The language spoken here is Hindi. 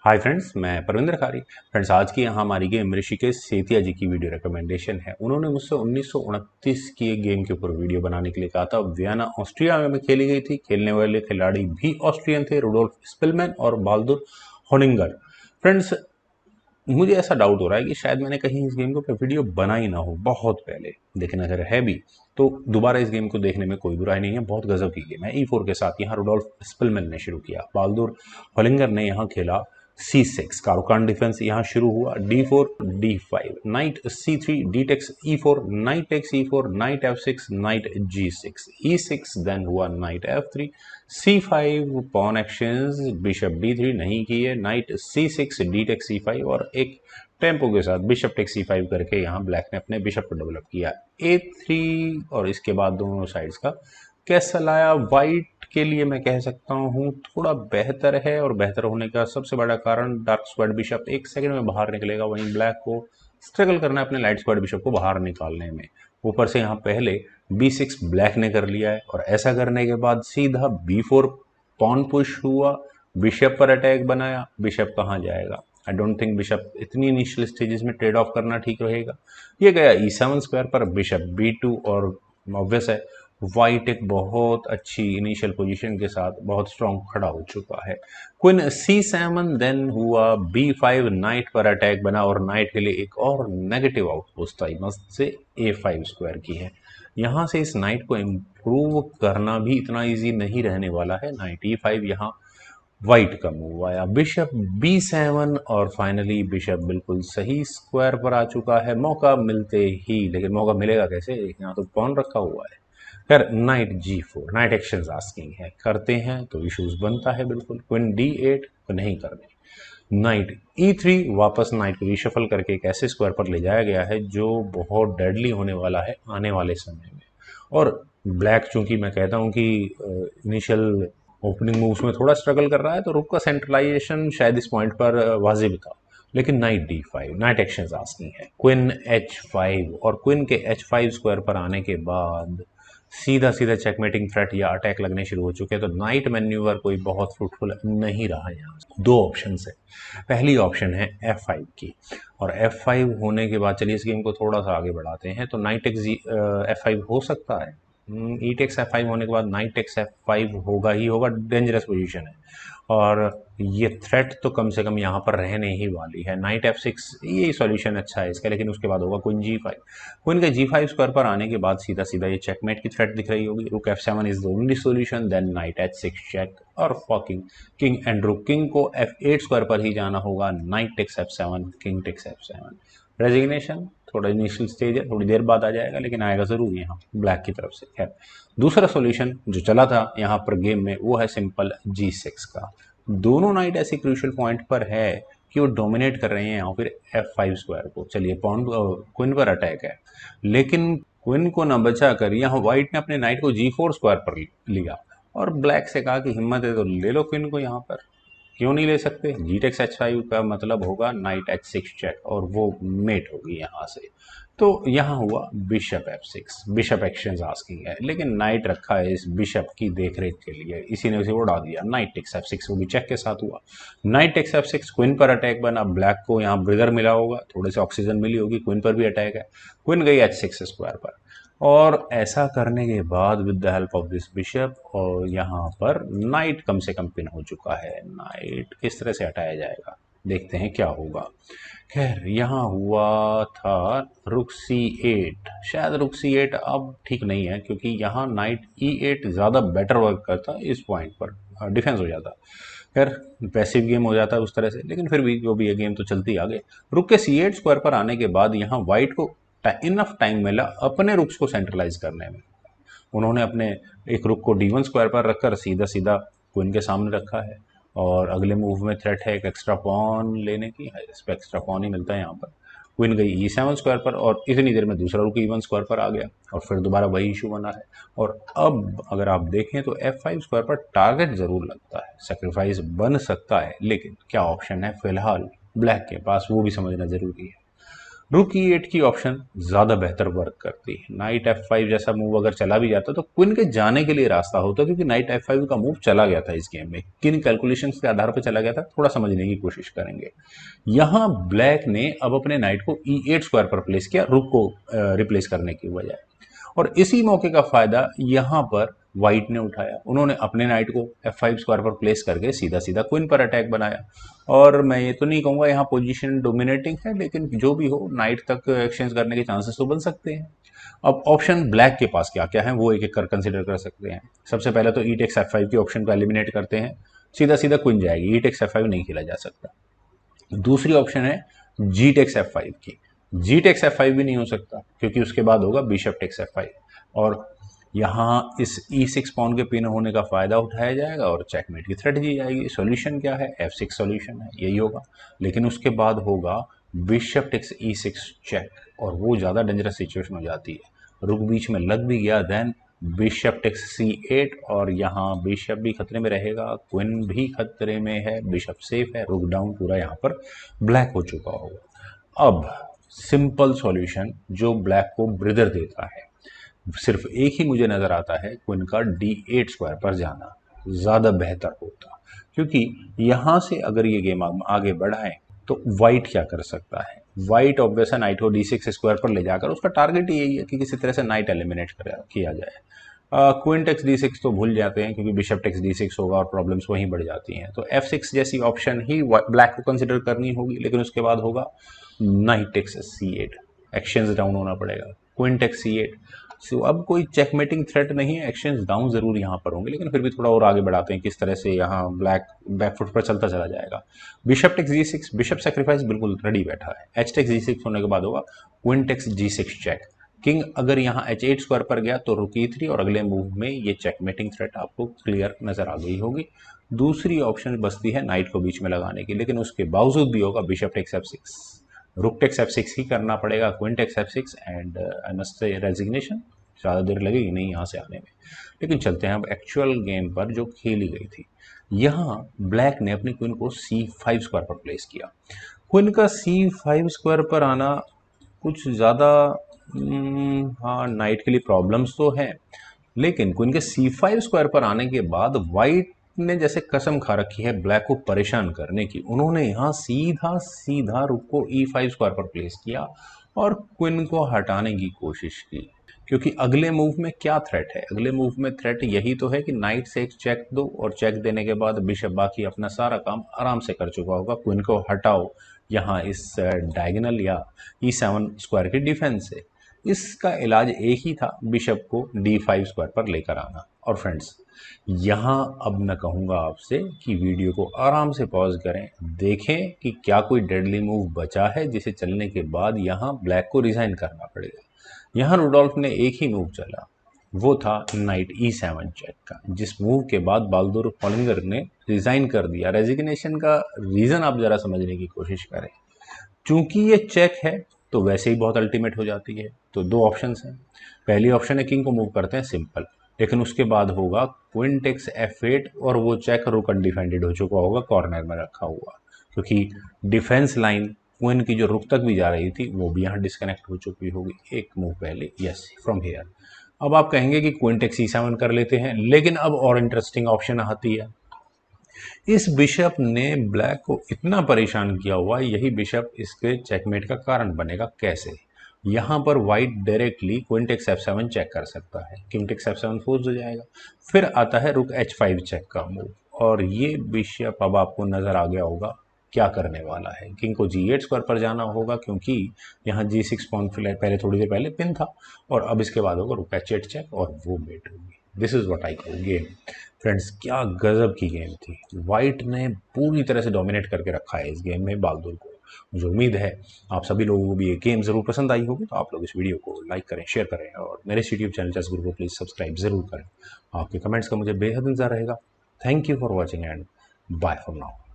हाय फ्रेंड्स, मैं परविंदर खारी। फ्रेंड्स, आज की यहाँ हमारी गेम ऋषिकेश सेठिया जी की वीडियो रिकमेंडेशन है। उन्होंने मुझसे 1929 की एक गेम के ऊपर वीडियो बनाने के लिए कहा था। वियना ऑस्ट्रिया में खेली गई थी। खेलने वाले खिलाड़ी भी ऑस्ट्रियन थे, रुडोल्फ स्पिलमैन और बाल्दुर होनिंगर। फ्रेंड्स, मुझे ऐसा डाउट हो रहा है कि शायद मैंने कहीं इस गेम के ऊपर वीडियो बनाई ना हो बहुत पहले, लेकिन अगर है भी तो दोबारा इस गेम को देखने में कोई बुराई नहीं है। बहुत गजब की गेम है। E4 के साथ यहाँ रुडोल्फ स्पिलमैन ने शुरू किया, बाल्दुर होलिंगर ने यहाँ खेला C6। कारोकान डिफेंस यहाँ शुरू हुआ, D4 D5, knight C3, D takes E4, knight takes E4, knight F6, knight G6, E6, then हुआ knight F3, C5, pawn actions, bishop D3 नहीं किए, night C6, D takes C5 और एक टेम्पो के साथ बिशप टेक्स C5 करके यहाँ ब्लैक ने अपने बिशप को डेवलप किया A3। और इसके बाद दोनों साइड्स का कैसल आया। वाइट के लिए मैं कह सकता हूँ थोड़ा बेहतर है, और बेहतर होने का सबसे बड़ा कारण डार्क स्क्वाड बिशप एक सेकंड में बाहर निकलेगा, वहीं ब्लैक को स्ट्रगल करना है अपने लाइट स्क्वाड बिशप को बाहर निकालने में। ऊपर से यहाँ पहले B6 ब्लैक ने कर लिया है, और ऐसा करने के बाद सीधा B4 पॉन पुश हुआ, बिशप पर अटैक बनाया। बिशप कहाँ जाएगा? आई डोंट थिंक बिशप इतनी इनिशियल स्टेजेस में ट्रेड ऑफ करना ठीक रहेगा। ये गया E7 स्क्वायर पर, बिशप B2, और ऑब्वियस है वाइट एक बहुत अच्छी इनिशियल पोजीशन के साथ बहुत स्ट्रांग खड़ा हो चुका है। क्वीन C7, देन हुआ B5, नाइट पर अटैक बना, और नाइट के लिए एक और नेगेटिव आउटपोस्ट आई मस्त से A5 स्क्वायर की है। यहाँ से इस नाइट को इम्प्रूव करना भी इतना इजी नहीं रहने वाला है। नाइट E5, यहाँ वाइट का मूव आया, बिशप B7, और फाइनली बिशप बिल्कुल सही स्क्वायर पर आ चुका है मौका मिलते ही। लेकिन मौका मिलेगा कैसे? यहाँ तो पॉन रखा हुआ है। फिर night G4, night action asking है, करते हैं तो इश्यूज बनता है बिल्कुल। क्वीन D8 को नहीं करने, नाइट E3, वापस नाइट को रिशफल करके एक ऐसे स्क्वायर पर ले जाया गया है जो बहुत डेडली होने वाला है आने वाले समय में। और ब्लैक चूंकि मैं कहता हूं कि इनिशियल ओपनिंग मूव्स में थोड़ा स्ट्रगल कर रहा है, तो रुक का सेंट्रलाइजेशन शायद इस पॉइंट पर वाजिब था। लेकिन night D5, night action asking है, क्वीन H5, और क्वीन के H5 स्क्वायर पर आने के बाद सीधा सीधा चेकमेटिंग थ्रेट या अटैक लगने शुरू हो चुके हैं। तो नाइट मैन्यूवर कोई बहुत फ्रूटफुल नहीं रहा। यहाँ दो ऑप्शन है। पहली ऑप्शन है F5 की, और F5 होने के बाद चलिए इस गेम को थोड़ा सा आगे बढ़ाते हैं। तो नाइट टेक्स F5 हो सकता है। ई टेक्स F5 होने के बाद नाइट टेक्स F5 होगा ही होगा। डेंजरस पोजीशन है, और ये थ्रेट तो कम से कम यहाँ पर रहने ही वाली है। नाइट F6 ये सॉल्यूशन अच्छा है इसका, लेकिन उसके बाद होगा क्वीन G5। क्वीन के G5 स्क्वायर पर आने के बाद सीधा सीधा ये चेकमेट की थ्रेट दिख रही होगी। Rook F7 is the only solution, then knight H6 check, और फकिंग किंग एंड रुक। किंग को F8 स्क्वायर पर ही जाना होगा। Knight takes F7, king takes F7। Resignation थोड़ा इनिशियल स्टेज है, थोड़ी देर बाद आ जाएगा, लेकिन आएगा जरूर यहाँ ब्लैक की तरफ से। खैर, दूसरा सॉल्यूशन जो चला था यहाँ पर गेम में वो है सिंपल G6 का। दोनों नाइट ऐसे क्रूशियल पॉइंट पर है कि वो डोमिनेट कर रहे हैं यहाँ फिर F5 स्क्वायर को। चलिए पॉन क्वीन पर अटैक है, लेकिन क्वीन को ना बचा कर यहाँ व्हाइट ने अपने नाइट को G4 स्क्वायर पर लिया, और ब्लैक से कहा कि हिम्मत है तो ले लो क्वीन को यहाँ पर, क्यों नहीं ले सकते। जी टेक्स H5 का मतलब होगा नाइट H6 चेक, और वो मेट होगी यहाँ से। तो यहाँ हुआ bishop F6, bishop action asking है, लेकिन नाइट रखा है इस बिशप की देखरेख के लिए, इसी ने उसे उड़ा दिया। नाइट टेक्स F6 वो भी चेक के साथ हुआ। नाइट टेक्स F6, क्वीन पर अटैक बना। ब्लैक को यहाँ ब्रिदर मिला होगा, थोड़े से ऑक्सीजन मिली होगी, क्वीन पर भी अटैक है। क्वीन गई H6 स्क्वायर पर, और ऐसा करने के बाद with the help of this bishop, और यहाँ पर नाइट कम से कम पिन हो चुका है। नाइट किस तरह से हटाया जाएगा, देखते हैं क्या होगा। खैर, यहाँ हुआ था रुक C8। शायद रुक C8 अब ठीक नहीं है, क्योंकि यहाँ नाइट E8 ज़्यादा बेटर वर्क करता, इस पॉइंट पर डिफेंस हो जाता। खैर, पैसिव गेम हो जाता है उस तरह से, लेकिन फिर भी जो भी है गेम तो चलती आगे। रुक के C8 स्क्वायर पर आने के बाद यहाँ व्हाइट को इनफ टाइम मिला अपने रुक्स को सेंट्रलाइज करने में। उन्होंने अपने एक रुक को D1 स्क्वायर पर रखकर सीधा सीधा क्वीन के सामने रखा है, और अगले मूव में थ्रेट है एक एक्स्ट्रा पॉन लेने की। इस पर एक्स्ट्रा पॉन ही मिलता है यहाँ पर। क्वीन गई E7 स्क्वायर पर, और इतनी देर में दूसरा रुक E1 स्क्वायर पर आ गया, और फिर दोबारा वही इशू बना है। और अब अगर आप देखें तो F5 स्क्वायर पर टारगेट जरूर लगता है, सेक्रीफाइस बन सकता है, लेकिन क्या ऑप्शन है फिलहाल ब्लैक के पास वो भी समझना जरूरी है। रुक E8 की ऑप्शन ज्यादा बेहतर वर्क करती है। नाइट F5 जैसा मूव अगर चला भी जाता तो क्वीन के जाने के लिए रास्ता होता, क्योंकि नाइट F5 का मूव चला गया था इस गेम में। किन कैलकुलेशंस के आधार पर चला गया था, थोड़ा समझने की कोशिश करेंगे। यहां ब्लैक ने अब अपने नाइट को E8 स्क्वायर पर प्लेस किया, रुक को रिप्लेस करने की बजाय। और इसी मौके का फायदा यहां पर व्हाइट ने उठाया। उन्होंने अपने नाइट को F5 स्क्वायर पर प्लेस करके सीधा सीधा क्वीन पर अटैक बनाया। और मैं ये तो नहीं कहूंगा यहाँ पोजीशन डोमिनेटिंग है, लेकिन जो भी हो नाइट तक एक्सचेंज करने के चांसेस तो बन सकते हैं। अब ऑप्शन ब्लैक के पास क्या क्या है वो एक एक कर कंसिडर कर सकते हैं। सबसे पहले तो ई टेक्स F5 की ऑप्शन को एलिमिनेट करते हैं, सीधा सीधा क्वीन जाएगी, ई टेक्स F5 नहीं खेला जा सकता। दूसरी ऑप्शन है जी टेक्स F5 की। जी टेक्स F5 भी नहीं हो सकता, क्योंकि उसके बाद होगा बिशप टेक्स F5, और यहाँ इस E6 पॉन के पिन होने का फायदा उठाया जाएगा और चेकमेट की थ्रेट दी जाएगी। सॉल्यूशन क्या है, F6 सॉल्यूशन है, यही होगा। लेकिन उसके बाद होगा बिशप टेक्स E6 चेक, और वो ज़्यादा डेंजरस सिचुएशन हो जाती है। रुक बीच में लग भी गया, देन बिशप टेक्स C8, और यहाँ बिशप भी खतरे में रहेगा, क्वीन भी खतरे में है, बिशप सेफ है, रुक डाउन पूरा यहाँ पर ब्लैक हो चुका होगा। अब सिंपल सॉल्यूशन जो ब्लैक को ब्रिदर देता है, सिर्फ एक ही मुझे नजर आता है, क्वीन का D8 स्क्वायर पर जाना ज्यादा बेहतर होता। क्योंकि यहां से अगर ये गेम आगे बढ़ाएं तो व्हाइट क्या कर सकता है, व्हाइट ऑब्वियस है नाइट को D6 स्क्वायर पर ले जाकर, उसका टारगेट यही है कि किसी तरह से नाइट एलिमिनेट किया जाए। क्वीन टेक्स D6 तो भूल जाते हैं, क्योंकि बिशप टेक्स D6 होगा और प्रॉब्लम्स वहीं बढ़ जाती हैं। तो F6 जैसी ऑप्शन ही ब्लैक को कंसिडर करनी होगी। लेकिन उसके बाद होगा knight takes C8, exchange down होना पड़ेगा, क्वीन टेक्स C8। सो अब कोई चेकमेटिंग थ्रेट नहीं है, एक्सचेंज डाउन जरूर यहाँ पर होंगे, लेकिन फिर भी थोड़ा और आगे बढ़ाते हैं किस तरह से यहाँ ब्लैक बैकफुट पर चलता चला जाएगा। Bishop takes G6, bishop sacrifice बिल्कुल रेडी बैठा है। एच टेक्स G6 होने के बाद होगा queen takes G6 check. King अगर यहाँ H8 स्क्वायर पर गया तो रुक E3, और अगले मूव में ये चेकमेटिंग थ्रेट आपको क्लियर नजर आ गई होगी। दूसरी ऑप्शन बचती है नाइट को बीच में लगाने की, लेकिन उसके बावजूद भी होगा bishop takes F6, rook takes F6 ही करना पड़ेगा, queen takes F6, and I must say resignation, ज़्यादा देर लगेगी नहीं यहाँ से आने में। लेकिन चलते हैं अब एक्चुअल गेम पर जो खेली गई थी। यहाँ ब्लैक ने अपनी क्वीन को C5 स्क्वायर पर प्लेस किया। क्वीन का C5 स्क्वायर पर आना कुछ ज़्यादा हाँ नाइट के लिए प्रॉब्लम्स तो है, लेकिन क्वीन के C5 स्क्वायर पर आने के बाद वाइट ने जैसे कसम खा रखी है ब्लैक को परेशान करने की, उन्होंने यहाँ सीधा सीधा रुक को E5 स्क्वायर पर प्लेस किया और क्वीन को हटाने की कोशिश की। क्योंकि अगले मूव में क्या थ्रेट है, अगले मूव में थ्रेट यही तो है कि नाइट से एक चेक दो, और चेक देने के बाद बिशप बाकी अपना सारा काम आराम से कर चुका होगा, क्वीन को हटाओ यहाँ इस डायगोनल या E7 स्क्वायर की डिफेंस से। इसका इलाज एक ही था, बिशप को D5 स्क्वायर पर लेकर आना। और फ्रेंड्स यहाँ अब मैं कहूँगा आपसे कि वीडियो को आराम से पॉज करें, देखें कि क्या कोई डेडली मूव बचा है जिसे चलने के बाद यहाँ ब्लैक को रिजाइन करना पड़ेगा। यहाँ रुडोल्फ ने एक ही मूव चला, वो था नाइट E7 चेक का, जिस मूव के बाद बाल्दुर हॉलिंगर ने रिजाइन कर दिया। रेजिग्नेशन का रीजन आप जरा समझने की कोशिश करें। चूंकि ये चेक है तो वैसे ही बहुत अल्टीमेट हो जाती है। तो दो ऑप्शंस हैं, पहली ऑप्शन है किंग को मूव करते हैं सिंपल, लेकिन उसके बाद होगा क्वीन टेक्स F8, और वो चेक रुक अनडिफेंडेड हो चुका होगा, कॉर्नर में रखा हुआ, क्योंकि डिफेंस लाइन क्वीन की जो रुक तक भी जा रही थी वो भी यहाँ डिस्कनेक्ट हो चुकी होगी एक मूव पहले। Yes, from here. अब आप कहेंगे कि क्वीन टेक्स E7 कर लेते हैं, लेकिन अब और इंटरेस्टिंग ऑप्शन आती है। इस बिशप ने ब्लैक को इतना परेशान किया हुआ, यही बिशप इसके चेकमेट का कारण बनेगा। कैसे? यहाँ पर white directly queen takes F7 check कर सकता है, किंग टेक्स F7 फोर्स हो जाएगा, फिर आता है रुक H5 चेक का मूव, और ये बिशप अब आपको नजर आ गया होगा क्या करने वाला है। किंग को G8 स्क्वायर पर जाना होगा, क्योंकि यहाँ G6 पॉन पहले थोड़ी देर पहले पिन था, और अब इसके बाद होगा रुक H8 चेक, और वो मेट होगी। This is what I call game. Friends क्या गजब की गेम थी, वाइट ने पूरी तरह से डोमिनेट करके रखा है इस गेम में बाल्दुर को। मुझे उम्मीद है आप सभी लोगों को भी ये गेम जरूर पसंद आई होगी, तो आप लोग इस वीडियो को लाइक करें, शेयर करें, और मेरे यूट्यूब चैनल चेस गुरु को प्लीज सब्सक्राइब जरूर करें। आपके कमेंट्स का मुझे बेहद इंतजार रहेगा। Thank you for watching and bye for now.